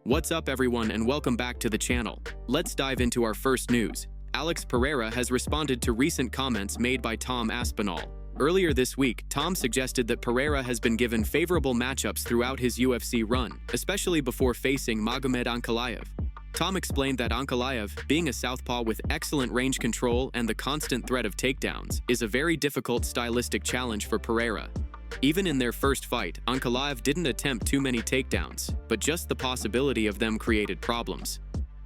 What's up everyone and welcome back to the channel. Let's dive into our first news. Alex Pereira has responded to recent comments made by Tom Aspinall. Earlier this week, Tom suggested that Pereira has been given favorable matchups throughout his UFC run, especially before facing Magomed Ankalaev. Tom explained that Ankalaev, being a southpaw with excellent range control and the constant threat of takedowns, is a very difficult stylistic challenge for Pereira. Even in their first fight, Ankalaev didn't attempt too many takedowns, but just the possibility of them created problems.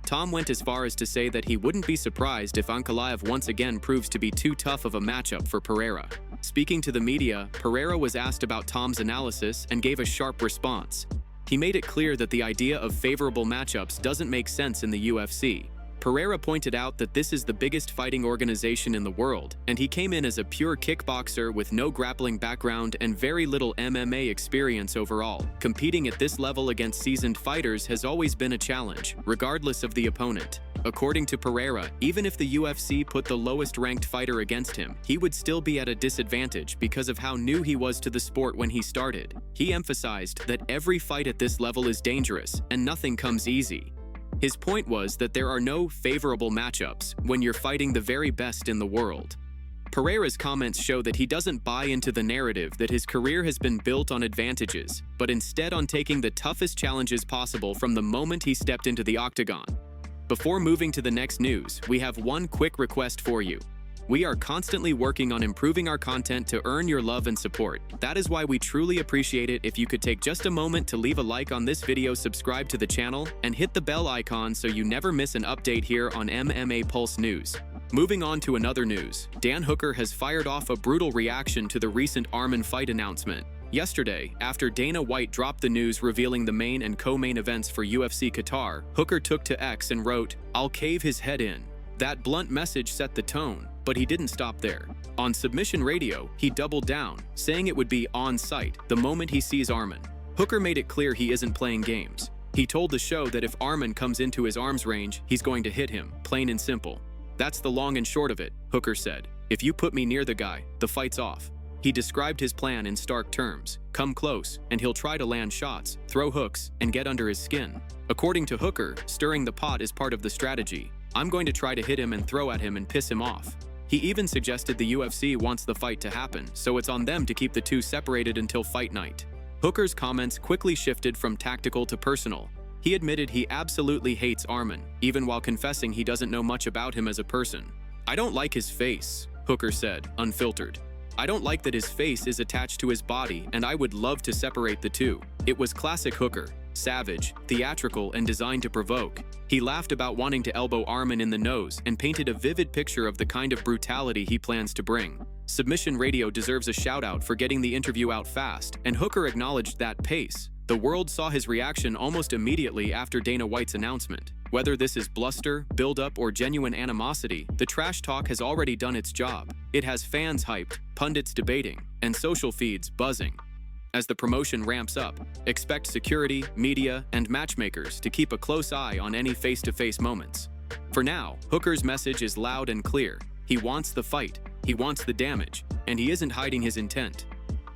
Tom went as far as to say that he wouldn't be surprised if Ankalaev once again proves to be too tough of a matchup for Pereira. Speaking to the media, Pereira was asked about Tom's analysis and gave a sharp response. He made it clear that the idea of favorable matchups doesn't make sense in the UFC. Pereira pointed out that this is the biggest fighting organization in the world, and he came in as a pure kickboxer with no grappling background and very little MMA experience overall. Competing at this level against seasoned fighters has always been a challenge, regardless of the opponent. According to Pereira, even if the UFC put the lowest-ranked fighter against him, he would still be at a disadvantage because of how new he was to the sport when he started. He emphasized that every fight at this level is dangerous, and nothing comes easy. His point was that there are no favorable matchups when you're fighting the very best in the world. Pereira's comments show that he doesn't buy into the narrative that his career has been built on advantages, but instead on taking the toughest challenges possible from the moment he stepped into the octagon. Before moving to the next news, we have one quick request for you. We are constantly working on improving our content to earn your love and support. That is why we truly appreciate it if you could take just a moment to leave a like on this video, subscribe to the channel, and hit the bell icon so you never miss an update here on MMA Pulse News. Moving on to another news, Dan Hooker has fired off a brutal reaction to the recent Arman fight announcement. Yesterday, after Dana White dropped the news revealing the main and co-main events for UFC Qatar, Hooker took to X and wrote, "I'll cave his head in." That blunt message set the tone, but he didn't stop there. On Submission Radio, he doubled down, saying it would be on sight the moment he sees Arman. Hooker made it clear he isn't playing games. He told the show that if Arman comes into his arm's range, he's going to hit him, plain and simple. "That's the long and short of it," Hooker said. "If you put me near the guy, the fight's off." He described his plan in stark terms. Come close, and he'll try to land shots, throw hooks, and get under his skin. According to Hooker, stirring the pot is part of the strategy. "I'm going to try to hit him and throw at him and piss him off." He even suggested the UFC wants the fight to happen, so it's on them to keep the two separated until fight night. Hooker's comments quickly shifted from tactical to personal. He admitted he absolutely hates Arman, even while confessing he doesn't know much about him as a person. "I don't like his face," Hooker said, unfiltered. "I don't like that his face is attached to his body, and I would love to separate the two." It was classic Hooker. Savage, theatrical, and designed to provoke. He laughed about wanting to elbow Arman in the nose and painted a vivid picture of the kind of brutality he plans to bring. Submission Radio deserves a shout-out for getting the interview out fast, and Hooker acknowledged that pace. The world saw his reaction almost immediately after Dana White's announcement. Whether this is bluster, build-up, or genuine animosity, the trash talk has already done its job. It has fans hyped, pundits debating, and social feeds buzzing. As the promotion ramps up, expect security, media, and matchmakers to keep a close eye on any face-to-face moments. For now, Hooker's message is loud and clear. He wants the fight, he wants the damage, and he isn't hiding his intent.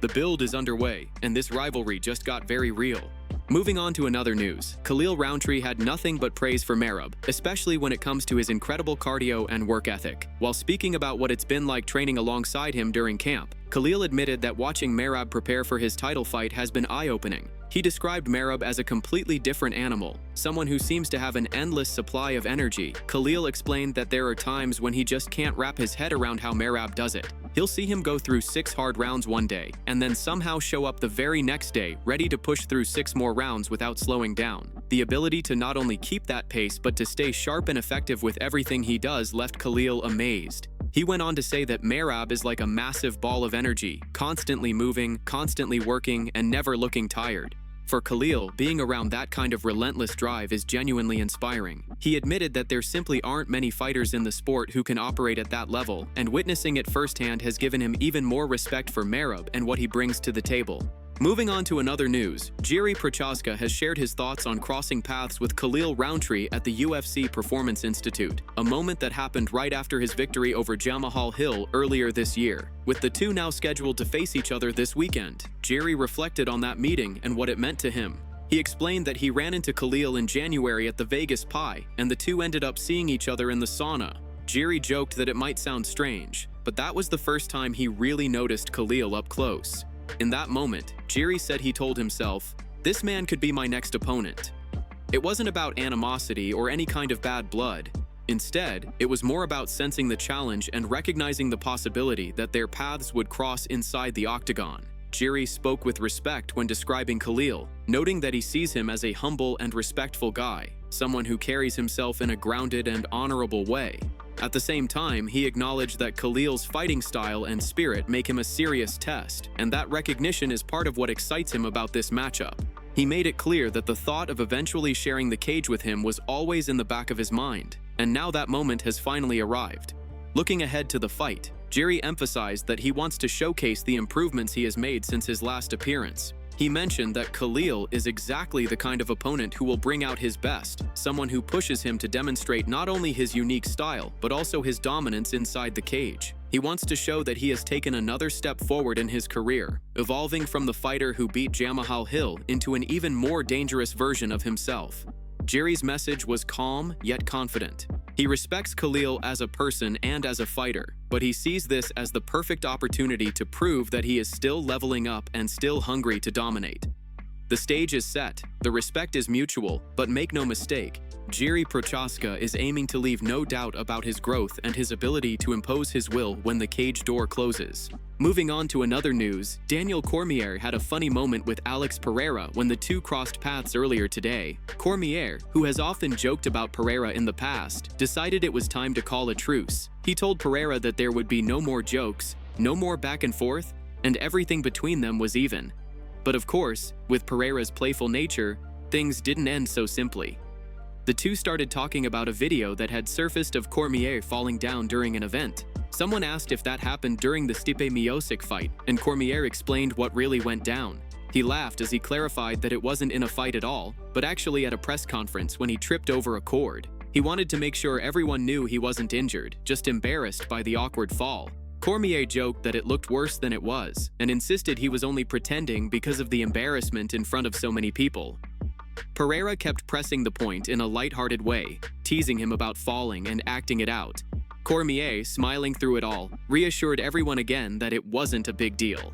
The build is underway, and this rivalry just got very real. Moving on to another news, Khalil Rountree had nothing but praise for Merab, especially when it comes to his incredible cardio and work ethic. While speaking about what it's been like training alongside him during camp, Khalil admitted that watching Merab prepare for his title fight has been eye-opening. He described Merab as a completely different animal, someone who seems to have an endless supply of energy. Khalil explained that there are times when he just can't wrap his head around how Merab does it. He'll see him go through 6 hard rounds one day, and then somehow show up the very next day, ready to push through 6 more rounds without slowing down. The ability to not only keep that pace, but to stay sharp and effective with everything he does left Khalil amazed. He went on to say that Merab is like a massive ball of energy, constantly moving, constantly working, and never looking tired. For Khalil, being around that kind of relentless drive is genuinely inspiring. He admitted that there simply aren't many fighters in the sport who can operate at that level, and witnessing it firsthand has given him even more respect for Merab and what he brings to the table. Moving on to another news, Prochazka has shared his thoughts on crossing paths with Khalil Rountree at the UFC Performance Institute, a moment that happened right after his victory over Jamahal Hill earlier this year. With the two now scheduled to face each other this weekend, Jerry reflected on that meeting and what it meant to him. He explained that he ran into Khalil in January at the Vegas Pie, and the two ended up seeing each other in the sauna. Jiri joked that it might sound strange, but that was the first time he really noticed Khalil up close. In that moment, Jiri said he told himself, "This man could be my next opponent." It wasn't about animosity or any kind of bad blood. Instead, it was more about sensing the challenge and recognizing the possibility that their paths would cross inside the octagon. Jiri spoke with respect when describing Khalil, noting that he sees him as a humble and respectful guy, someone who carries himself in a grounded and honorable way. At the same time, he acknowledged that Khalil's fighting style and spirit make him a serious test, and that recognition is part of what excites him about this matchup. He made it clear that the thought of eventually sharing the cage with him was always in the back of his mind, and now that moment has finally arrived. Looking ahead to the fight, Jiri emphasized that he wants to showcase the improvements he has made since his last appearance. He mentioned that Khalil is exactly the kind of opponent who will bring out his best, someone who pushes him to demonstrate not only his unique style, but also his dominance inside the cage. He wants to show that he has taken another step forward in his career, evolving from the fighter who beat Jamahal Hill into an even more dangerous version of himself. Jiri's message was calm yet confident. He respects Khalil as a person and as a fighter, but he sees this as the perfect opportunity to prove that he is still leveling up and still hungry to dominate. The stage is set, the respect is mutual, but make no mistake, Jiri Prochazka is aiming to leave no doubt about his growth and his ability to impose his will when the cage door closes. Moving on to another news, Daniel Cormier had a funny moment with Alex Pereira when the two crossed paths earlier today. Cormier, who has often joked about Pereira in the past, decided it was time to call a truce. He told Pereira that there would be no more jokes, no more back and forth, and everything between them was even. But of course, with Pereira's playful nature, things didn't end so simply. The two started talking about a video that had surfaced of Cormier falling down during an event. Someone asked if that happened during the Stipe Miocic fight, and Cormier explained what really went down. He laughed as he clarified that it wasn't in a fight at all, but actually at a press conference when he tripped over a cord. He wanted to make sure everyone knew he wasn't injured, just embarrassed by the awkward fall. Cormier joked that it looked worse than it was, and insisted he was only pretending because of the embarrassment in front of so many people. Pereira kept pressing the point in a lighthearted way, teasing him about falling and acting it out. Cormier, smiling through it all, reassured everyone again that it wasn't a big deal.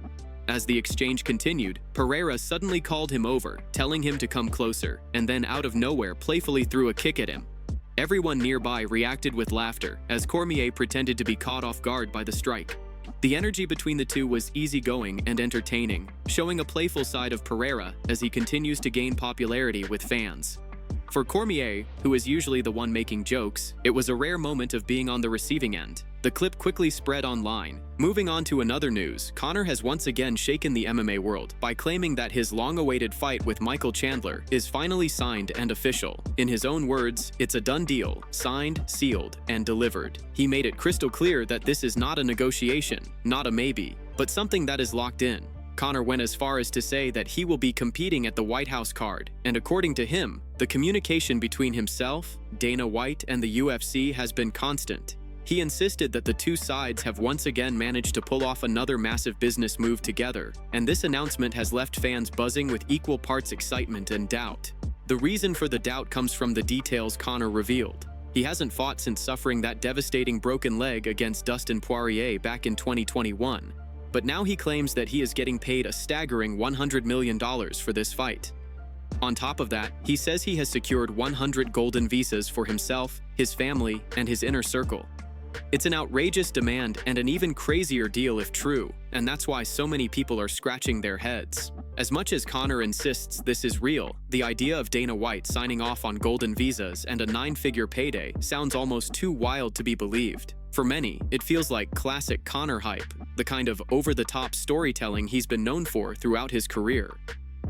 As the exchange continued, Pereira suddenly called him over, telling him to come closer, and then out of nowhere playfully threw a kick at him. Everyone nearby reacted with laughter as Cormier pretended to be caught off guard by the strike. The energy between the two was easygoing and entertaining, showing a playful side of Pereira as he continues to gain popularity with fans. For Cormier, who is usually the one making jokes, it was a rare moment of being on the receiving end. The clip quickly spread online. Moving on to another news, Conor has once again shaken the MMA world by claiming that his long-awaited fight with Michael Chandler is finally signed and official. In his own words, it's a done deal, signed, sealed, and delivered. He made it crystal clear that this is not a negotiation, not a maybe, but something that is locked in. Conor went as far as to say that he will be competing at the White House card, and according to him, the communication between himself, Dana White, and the UFC has been constant. He insisted that the two sides have once again managed to pull off another massive business move together, and this announcement has left fans buzzing with equal parts excitement and doubt. The reason for the doubt comes from the details Conor revealed. He hasn't fought since suffering that devastating broken leg against Dustin Poirier back in 2021. But now he claims that he is getting paid a staggering $100 million for this fight. On top of that, he says he has secured 100 golden visas for himself, his family, and his inner circle. It's an outrageous demand and an even crazier deal if true, and that's why so many people are scratching their heads. As much as Conor insists this is real, the idea of Dana White signing off on golden visas and a 9-figure payday sounds almost too wild to be believed. For many, it feels like classic Conor hype, the kind of over-the-top storytelling he's been known for throughout his career.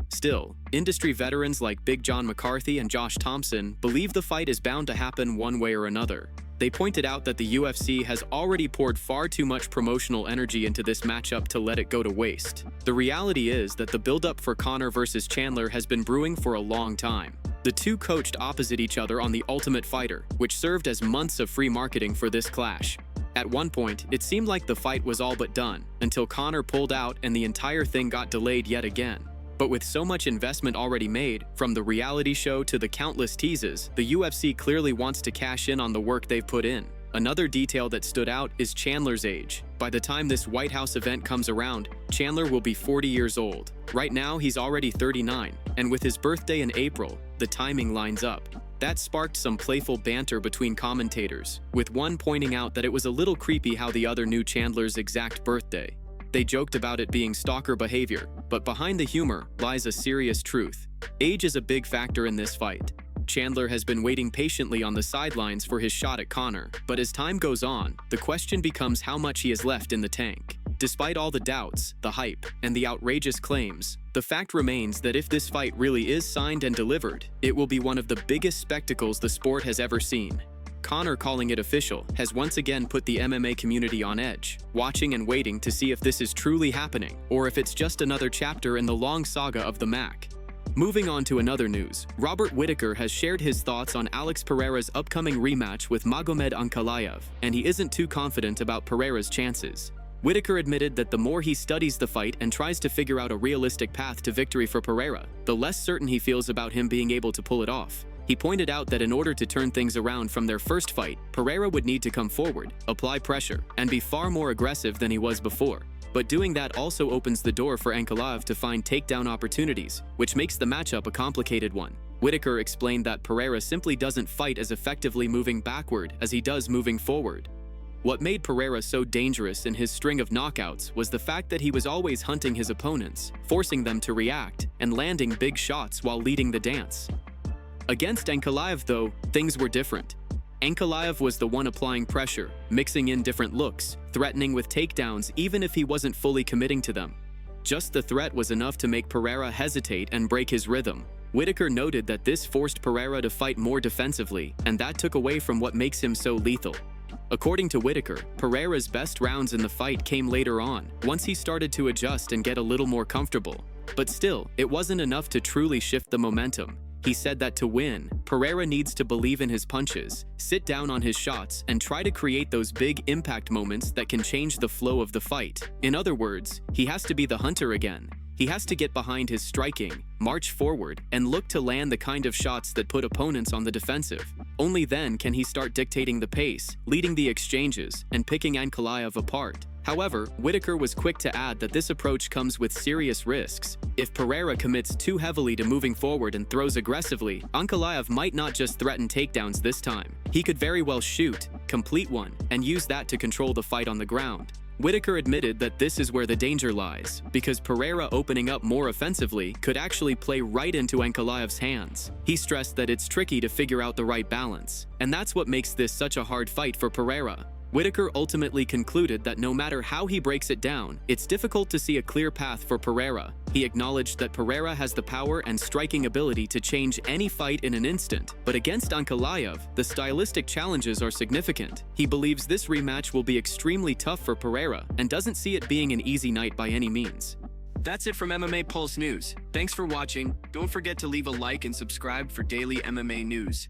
Still, industry veterans like Big John McCarthy and Josh Thompson believe the fight is bound to happen one way or another. They pointed out that the UFC has already poured far too much promotional energy into this matchup to let it go to waste. The reality is that the build-up for Conor versus Chandler has been brewing for a long time. The two coached opposite each other on The Ultimate Fighter, which served as months of free marketing for this clash. At one point, it seemed like the fight was all but done, until Conor pulled out and the entire thing got delayed yet again. But with so much investment already made, from the reality show to the countless teases, the UFC clearly wants to cash in on the work they've put in. Another detail that stood out is Chandler's age. By the time this White House event comes around, Chandler will be 40 years old. Right now, he's already 39, and with his birthday in April, the timing lines up. That sparked some playful banter between commentators, with one pointing out that it was a little creepy how the other knew Chandler's exact birthday. They joked about it being stalker behavior, but behind the humor lies a serious truth. Age is a big factor in this fight. Chandler has been waiting patiently on the sidelines for his shot at Conor, but as time goes on, the question becomes how much he has left in the tank. Despite all the doubts, the hype, and the outrageous claims, the fact remains that if this fight really is signed and delivered, it will be one of the biggest spectacles the sport has ever seen. Conor calling it official has once again put the MMA community on edge, watching and waiting to see if this is truly happening, or if it's just another chapter in the long saga of the MAC. Moving on to another news, Robert Whittaker has shared his thoughts on Alex Pereira's upcoming rematch with Magomed Ankalaev, and he isn't too confident about Pereira's chances. Whittaker admitted that the more he studies the fight and tries to figure out a realistic path to victory for Pereira, the less certain he feels about him being able to pull it off. He pointed out that in order to turn things around from their first fight, Pereira would need to come forward, apply pressure, and be far more aggressive than he was before. But doing that also opens the door for Ankalaev to find takedown opportunities, which makes the matchup a complicated one. Whittaker explained that Pereira simply doesn't fight as effectively moving backward as he does moving forward. What made Pereira so dangerous in his string of knockouts was the fact that he was always hunting his opponents, forcing them to react, and landing big shots while leading the dance. Against Ankalaev, though, things were different. Ankalaev was the one applying pressure, mixing in different looks, threatening with takedowns even if he wasn't fully committing to them. Just the threat was enough to make Pereira hesitate and break his rhythm. Whittaker noted that this forced Pereira to fight more defensively, and that took away from what makes him so lethal. According to Whittaker, Pereira's best rounds in the fight came later on, once he started to adjust and get a little more comfortable. But still, it wasn't enough to truly shift the momentum. He said that to win, Pereira needs to believe in his punches, sit down on his shots, and try to create those big impact moments that can change the flow of the fight. In other words, he has to be the hunter again. He has to get behind his striking, march forward, and look to land the kind of shots that put opponents on the defensive. Only then can he start dictating the pace, leading the exchanges, and picking Ankalaev apart. However, Whittaker was quick to add that this approach comes with serious risks. If Pereira commits too heavily to moving forward and throws aggressively, Ankalaev might not just threaten takedowns this time. He could very well shoot, complete one, and use that to control the fight on the ground. Whittaker admitted that this is where the danger lies, because Pereira opening up more offensively could actually play right into Ankalaev's hands. He stressed that it's tricky to figure out the right balance, and that's what makes this such a hard fight for Pereira. Whittaker ultimately concluded that no matter how he breaks it down, it's difficult to see a clear path for Pereira. He acknowledged that Pereira has the power and striking ability to change any fight in an instant, but against Ankalaev, the stylistic challenges are significant. He believes this rematch will be extremely tough for Pereira and doesn't see it being an easy night by any means. That's it from MMA Pulse News. Thanks for watching. Don't forget to leave a like and subscribe for daily MMA news.